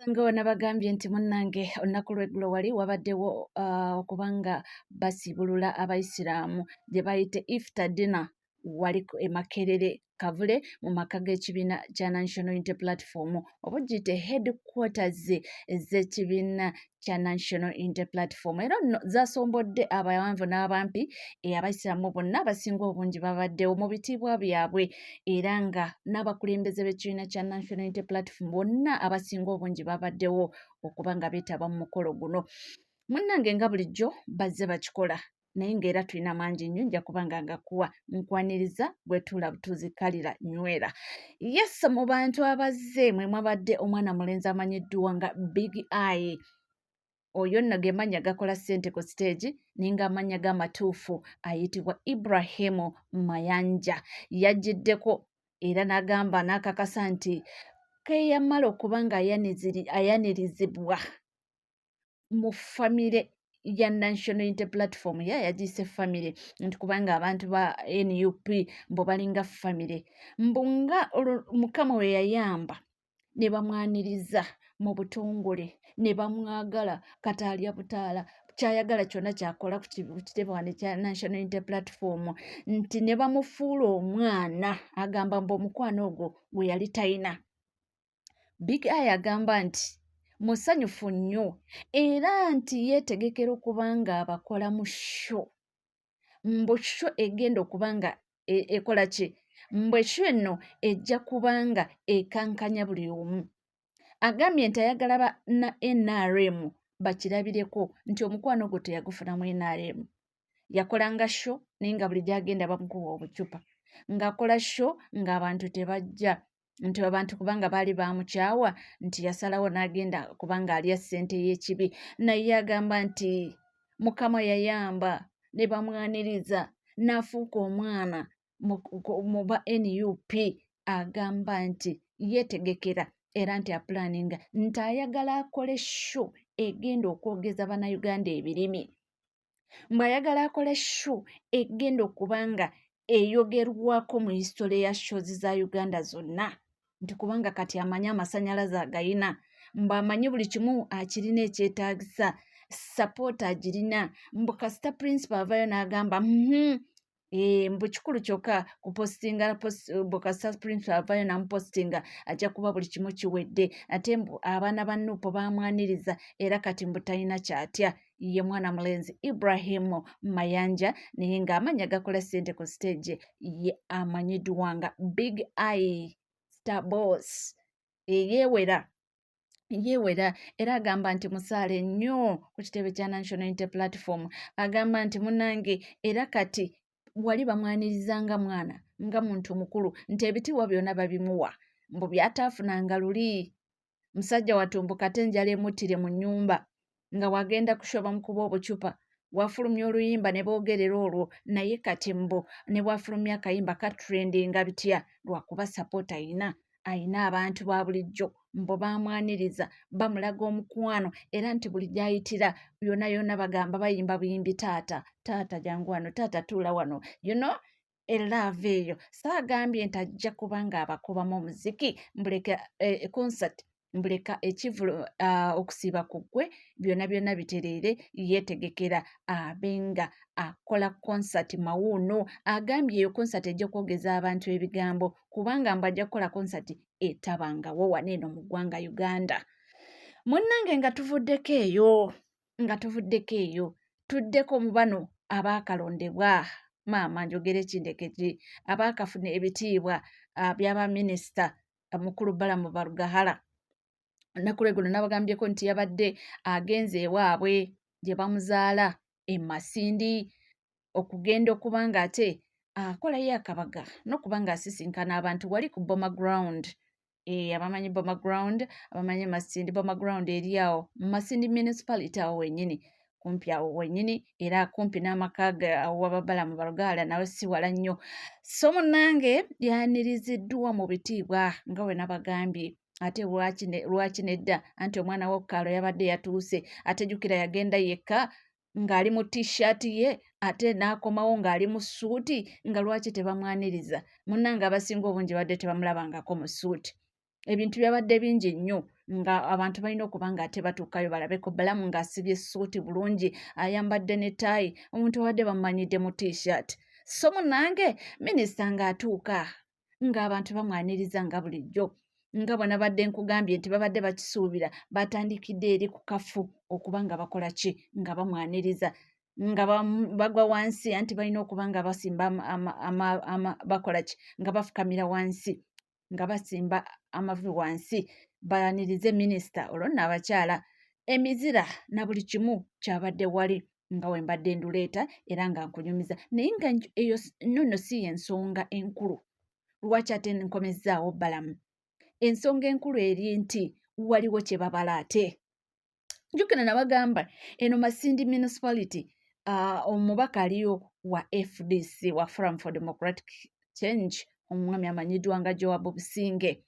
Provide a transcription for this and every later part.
Ng'ona bagambye nti munnange olunaku lw'eggulo wali wabaddewo okubanga basiibulula abayisiraamu gye bayite iftar dinner wali e Makerere Kavule mu maka g'ekibiina kya National Unity Platform oba giyite headquarters ez'ekibiina kya National Unity Platform. Era nno zasombodde abawanvu n'abampi abayisiraamu bonna abasinga obungi babaddewo mu bitiibwa byabwe era nga n'abakulembeze b'ekibiina kya National Unity Platform bonna abasinga obungi babaddewo okuba nga beetaba mu mukolo guno. Munnange nga bulijjo bazze bakikola naye ng'era tulina mangi nnyo nja kuba nga ngakuwa nkwaniriza bwetuula butuuzi kalira nywera. Yes, mu bantu abazze mwe mwabadde omwana mulenzi amanyiddwa nga Big Eye. Oyo nno ge mannya gakola ssente ku stage naye ng'amannya g'amatuufu ayitibwa Ibrahim Mayanja. Yaggiddeko era n'agamba n'akakasa nti keeyamala okuba nga ayanirizibwa mu famire ya National Unity Platform yagiyise famire nti kubanga abantu ba NUP mbo balinga famire mbu nga Mukama we yayamba ne bamwaniriza mu butongole ne bamwagala kati alya butaala kyayagala kyonna kyakola ku kitebwane kya National Unity Platform nti ne bamufuula omwana agamba mbu omukwano ogwo gwe yali talina. Big Eye agamba nti musanyufu nnyo era nti yeetegekera okuba nga abakola mu sho mbu sho egenda okuba nga ekola ki mbwe sho eno ejja kuba nga ekankanya buli omu. Agambye nti ayagala ba NRM bakirabireko nti omukwano gwo teyagufuna mu NRM. Yakolanga sho naye nga buli gy'agenda bamukuba obucupa ng'akola sho ng'abantu tebajja nti abantu kubanga baali bamukyawa nti yasalawo n'agenda kubanga alya ssente y'ekibi. Naye agamba nti Mukama yayamba ne bamwaniriza n'afuuka omwana mu ba NUP. Agamba nti yeetegekera era nti apulaninga nti ayagala akole sho egenda okwogeza bannayuganda ebirimi. Mbw'ayagala akole sho egenda okuba nga eyogerwako mu history ya shows za Uganda zonna nti kubanga kati amanyi amasannyalaze agayina mbw'amanyi buli kimu akirina ekyetaagisa support agirina mbu kasita principal avayo n'agamba mbu kikulu kyokka kupostinga mbu kasita principal avayo n'amupostinga ajja kuba buli kimu kiwedde ate mbu abaana ba Nuupu bamwaniriza era kati mbu talina kyatya. Ye mwana mulenzi Ibrahim Mayanja naye ng'amannya gakola ssente ku stage ye amanyiddwa nga Big Eye Star Boss. Yeewera era agamba nti musaale nnyo ku kitebe kya National Unity Platform. Agamba nti munnange era kati wali bamwanirizanga mwana nga muntu mukulu nti ebitiibwa byonna babimuwa mbu byataafunanga luli. Musajja watumbuka ate enjala emuttire mu nnyumba nga wagenda kushoba mukuba obucupa wafulumya oluyimba ne boogerera olwo naye kati mbu ne bwafulumya akayimba katrendinga bitya lwakuba support ayina abantu ba bulijjo mbu bamwaniriza bamulaga omukwano era nti buli gy'ayitira yonna yonna bagamba bayimba buyimbi taata jangu wano taata tuula wano elava eyo. Saagambye nti ajja kuba nga abakubamu omuziki mbuleka concert mbuleka ekivulo okusiiba ku ggwe byonna bitereere yeetegekera abenga akola concert mawuuno. Agambye eyo concert ejja kwogeza abantu ebigambo kubanga mbu ajja kukola concert etabangawo wano eno mu ggwanga Uganda. Munnange nga tuvuddeko eyo tuddeko mu bano abaakalondebwa maama njogere kindekeki abaakafuna ebitiibwa by'abaminisita mukulu Balam Balugahala. Nnaku lw'eggulo nabagambyeko nti yabadde agenze ewaabwe gye bamuzaala e Masindi okugenda okuba nga ate akolayo akabaga n'okuba nga asisinkana abantu wali ku Boma Ground. Abamanyi Boma Ground abamanyi Masindi. Boma Ground eri awo Masindi municipality awo wennyini kumpi awo wennyini era kumpi n'amaka w'Ababalamu Balugahala nawe si wala nnyo. So munnange yaniriziddwa mu bitiibwa nga we nabagambye. Ate lwaki nedda anti omwana w'okukaalo yabadde yatuuse atejjukira yagenda yekka ng'ali mu t-shirt ye ate n'akomawo ng'ali mu ssuuti nga lwaki tebamwaniriza. Munnange abasinga obungi badde tebamulabangako mu ssuuti. Ebintu byabadde bingi nnyo nga abantu balina okuba nga ate batuukayo balabeko Balamu ng'asibye essuuti bulungi ayambadde ne taayi omuntu wadde bamumanyidde mu t-shirt. So munnange minisita ng'atuuka ng'abantu bamwaniriza nga bulijjo nga bwe nabadde nkugambye nti babadde bakisuubira batandikidde eri ku kafu okuba nga bakola ki nga bamwaniriza nga bagwa wansi anti balina okuba nga basimba bakola ki nga bafukamira wansi nga basimba amavi wansi bayanirize minisita olwo nno abakyala emizira na buli kimu kyabadde wali nga we mbadde nduleeta era nga nkunyumiza naye nga eyo nno si y'ensonga enkulu lwaki ate nkomezzaawo Balamu. Ensonga enkulu eri nti waliwo kye babala ate. Jjukira nabagamba eno Masindi municipality omubaka aliyo wa FDC wa Forum for Democratic Change omwami amanyiddwa nga Joab Businge.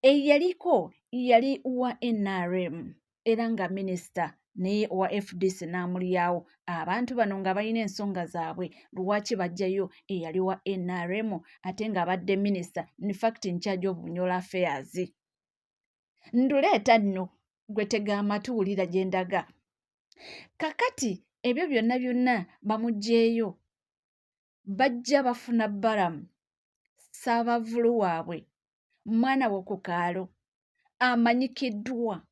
Eyaliko yali wa NRM era nga minisita naye owa FDC n'amulyawo. Abantu bano nga balina ensonga zaabwe lwaki bajjayo eyali wa NRM ate nga abadde minisita in fact in charge of Bunyoro affairs. Nduleeta nno gwe tega amatuwulira gye ndaga. Kakati ebyo byonna bamuggyeeyo bajja bafuna Balamu Ssaabavulu waabwe mwana w'oku kaalo amanyikiddwa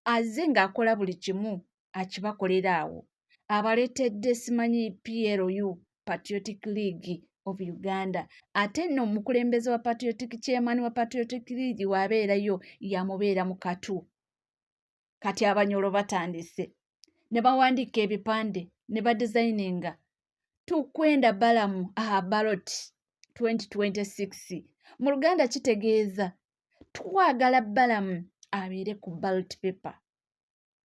azze ng'akola buli kimu akibakolera awo abaleetedde simanyi PLU Patriotic League of Uganda ate nno omukulembeze wa Patriotic chairman wa Patriotic League waabeerayo yamubeera mu katu. Kati Abanyoro batandise ne bawandiika ebipande ne badesigninga tukwenda Balamu ballot 2026. Mu Luganda kitegeeza twagala Balamu abeere ku ballot paper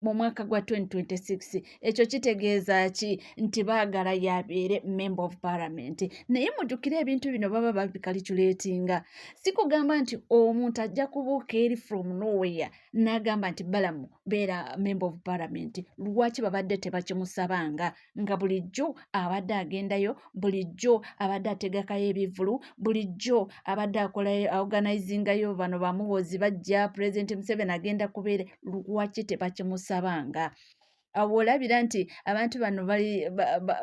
mu mwaka gwa 2026. Ekyo kitegeeza ki? Nti baagala yabeere member of parliament. Naye mujjukire ebintu bino baba babicalculatinga. Si kugamba nti omuntu ajja kubuuka eri from nowhere n'agamba nti Balamu beera member of parliament. Lwaki babadde tebakimusabanga nga bulijjo abadde agendayo, bulijjo abadde ategekayo ebivulu, bulijjo abadde akola organizingayo bano bamuwozi bajja President Museveni agenda kubeera. Lwaki tebakimusabanga? Awo olabira nti abantu bano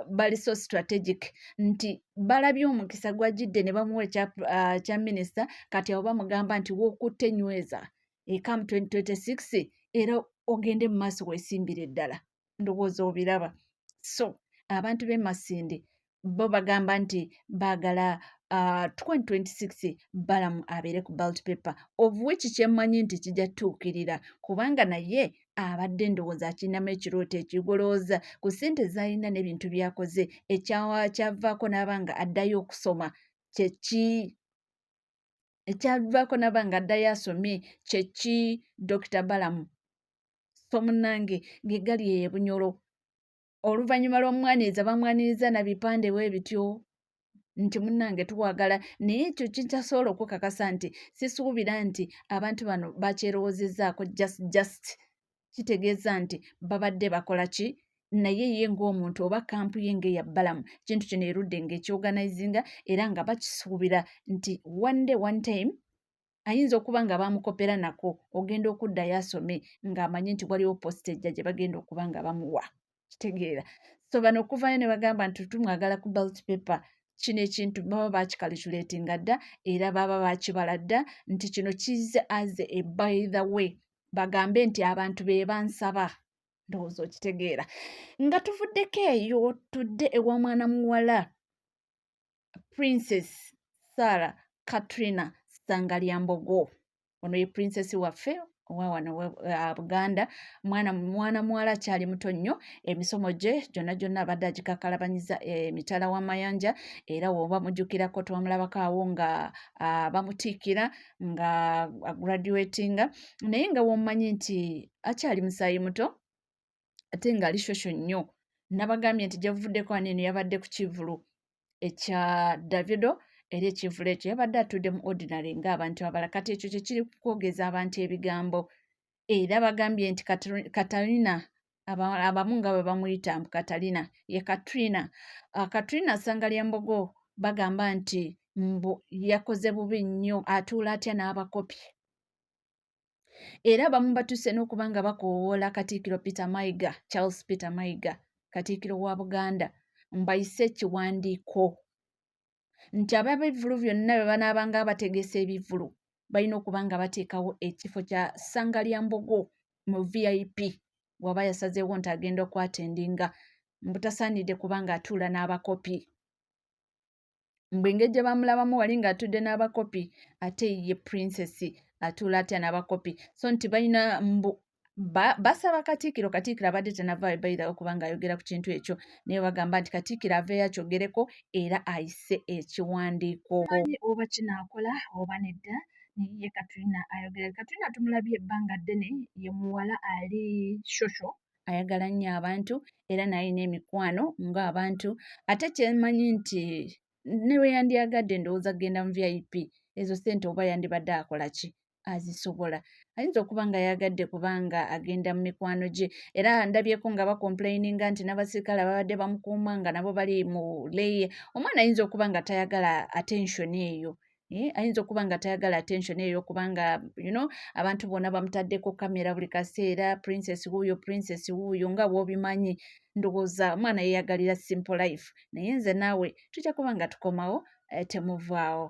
bali so strategic nti balabye omukisa gwajjidde ne bamuwa kya minisita kati abo bamugamba nti wookutte nyweza ekamu 2026 era ogende mu maaso weesimbire ddala. Ndowooza obiraba. So abantu b'e Masindi bo bagamba nti baagala 2026 Balamu abeere ku ballot paper of which kyemmanyi nti kijja tuukirira kubanga naye abadde ndowooza akinamu ekirooto ekigolooza ku ssente z'alina n'ebintu byakoze ekyavaako n'abanga addayo okusoma kyeki ekyavaako n'abanga addayo asomye kyeki Dr. Balamu. So munnange ge gali eyo Bunyoro. Oluvannyuma lw'omwaniriza bamwaniriza na bipande bwe bityo nti munnange tuwagala naye ekyo kitasobola okukakasa nti sisuubira nti abantu bano bakyerowoozezzaako just kitegeeza nti babadde bakola ki naye ye ng'omuntu oba kampu ye ng'eya Balamu kintu kino erudde ng'ekyorganizinga era nga bakisuubira nti one time ayinza okuba nga bamukopera nako ogenda okuddayo asome ng'amanyi nti waliwo postage gye bagenda okuba nga bamuwa. Kitegeera. So bano okuvayo ne bagamba nti tumwagala ku ballot paper. Kino ekintu baba bakicalculatinga dda era baba bakibala dda nti kino kize as a by the way bagambe nti abantu be bansaba. Ndowooza okitegeera. Nga tuvuddeko eyo tudde ewa mwana muwala Princess Sarah Katrina Sangalyambogo. Ono ye princess waffe owa wano Buganda. Mwana muwala akyali muto nnyo. Emisomo gye gyonna abadde agikakalabanyiza emitala w'amayanja era woba mujjukirako twamulabako awo nga bamutiikira nga graduatinga naye nga womumanyi nti akyali musaayi muto ate ng'ali shosho nnyo. Nabagambye nti gyevuddeko aneeno yabadde ku kivulu ekya Davido era ekivulu ekyo yabadde atudde mu ordinary ng'abantu abalala kati ekyo kyekiri kwogeza abantu ebigambo era bagambye nti Katrina abamu nga bwe bamuyita mu Katrina ye Katrina. Katrina Sangalyambogo bagamba nti yakoze bubi nnyo atuula atya n'abakopi. era abamu batuuse n'okuba nga bakoowoola Katikkiro Charles Peter Mayiga Katikkiro wa Buganda mbayise ekiwandiiko nti ab'ebivvulu byonna bwe banaabanga bategesa ebivvulu balina okuba nga bateekawo ekifo kya Ssangalyambogo mu VIP bw'aba yasazeewo nti agenda okwatendinga mbutasaanidde kuba nga atuula n'abakopi mbwe engeri gye bamulabamu wali ng'atudde n'abakopi ate ye princess atuula atya n'abakopi so nti balina basaba Katikkiro abadde tanavaayo bayira okuba ng'ayogera ku kintu ekyo naye bagamba nti Katikkiro aveeyo akyogereko era ayise ekiwandiiko oba kinaakola oba nedda naye ye Katrina ayogera Katrina tumulabye ebbanga ddene ye muwala ali shosho ayagala nnyo abantu era n'alina emikwano ng'abantu ate kyemanyi nti ne we yandyagadde ndowooza genda mu VIP ezo ssente oba yandibadde akola ki azisobola ayinza okuba nga yagadde kubanga agenda mu mikwano gye era ndabyeko nga bakomplayininga nti n'abasirikale ababadde bamukuuma nga nabo bali mu leeye omwana ayinza okuba nga tayagala attention eyo ayinza okuba nga tayagala attention eyo kubanga abantu bonna bamutaddeko kamera buli kaseera princess wuuyo nga bw'obimanyi ndowooza omwana yeeyagalira simple life naye nze naawe tujja kuba nga tukomawo temuvaawo